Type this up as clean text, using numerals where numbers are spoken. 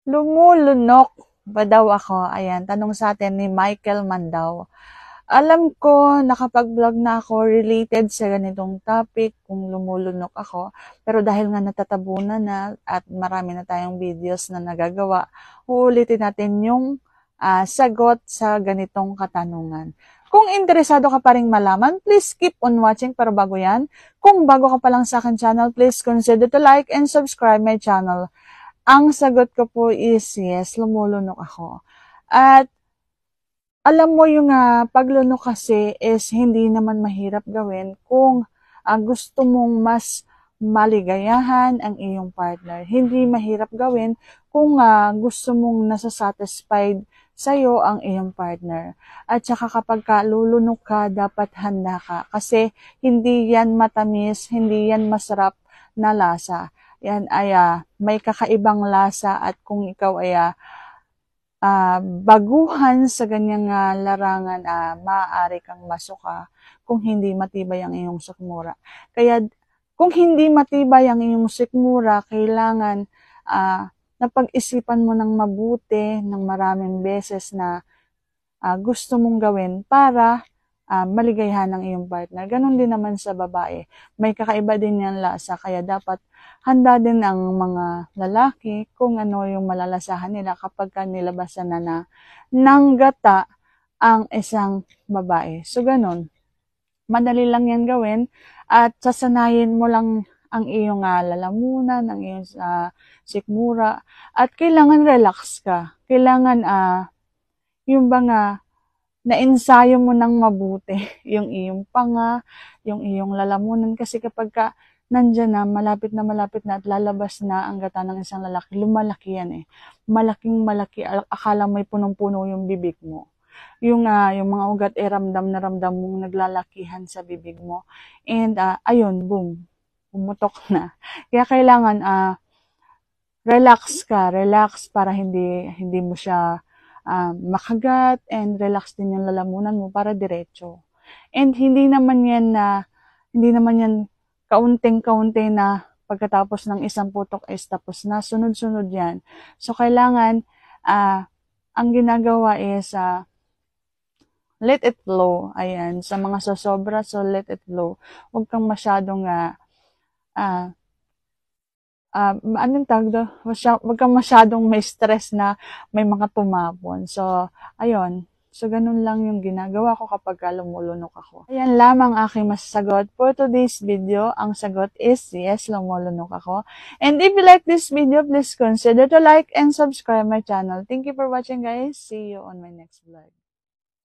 Lumulunok ba daw ako? Ayan, tanong sa atin ni Michael Mandaw. Alam ko, nakapag-vlog na ako related sa ganitong topic kung lumulunok ako. Pero dahil nga natatabunan na at marami na tayong videos na nagagawa, uulitin natin yung sagot sa ganitong katanungan. Kung interesado ka pa rin malaman, please keep on watching. Pero bago yan, kung bago ka pa lang sa akin channel, please consider to like and subscribe my channel. Ang sagot ko po is yes, lumulunok ako. At alam mo yung paglunok kasi is hindi naman mahirap gawin kung gusto mong mas maligayahan ang iyong partner. Hindi mahirap gawin kung gusto mong nasasatisfied sa'yo ang iyong partner. At saka kapag lulunok ka, dapat handa ka. Kasi hindi yan matamis, hindi yan masarap na lasa. Yan ay may kakaibang lasa at kung ikaw ay baguhan sa ganyang larangan, maaari kang masuka kung hindi matibay ang iyong sikmura. Kaya kung hindi matibay ang iyong sikmura, kailangan napag-isipan mo ng mabuti ng maraming beses na gusto mong gawin para maligayahan ng iyong partner. Ganon din naman sa babae. May kakaiba din yan lasa, kaya dapat handa din ang mga lalaki kung ano yung malalasahan nila kapag nilabasan na ng gata ang isang babae. So ganon. Madali lang yan gawin at sasanayin mo lang ang iyong lalamunan, ang iyong sikmura at kailangan relax ka. Kailangan yung bang na-ensayo mo ng mabuti yung iyong panga, yung iyong lalamunan. Kasi kapag nandyan na malapit na at lalabas na ang gata ng isang lalaki, lumalaki yan eh. Malaking malaki, akala may punong-puno yung bibig mo. Yung mga ugat ramdam na ramdam mong naglalakihan sa bibig mo. And ayun, boom, pumutok na. Kaya kailangan relax para hindi mo siya makagat, and relax din yung lalamunan mo para diretso. And hindi naman yan kaunting-kaunti na pagkatapos ng isang putok is tapos na, sunod-sunod yan. So kailangan ang ginagawa is let it flow. Ayan, sa mga sosobra, so let it flow. Huwag kang masyadong anong tawag doon? Wag kang masyadong may stress na may mga tumapon. So, ayun. So, ganun lang yung ginagawa ko kapag lumulunok ako. Ayan lamang aking masasagot for today's video. Ang sagot is yes, lumulunok ako. And if you like this video, please consider to like and subscribe my channel. Thank you for watching, guys. See you on my next vlog.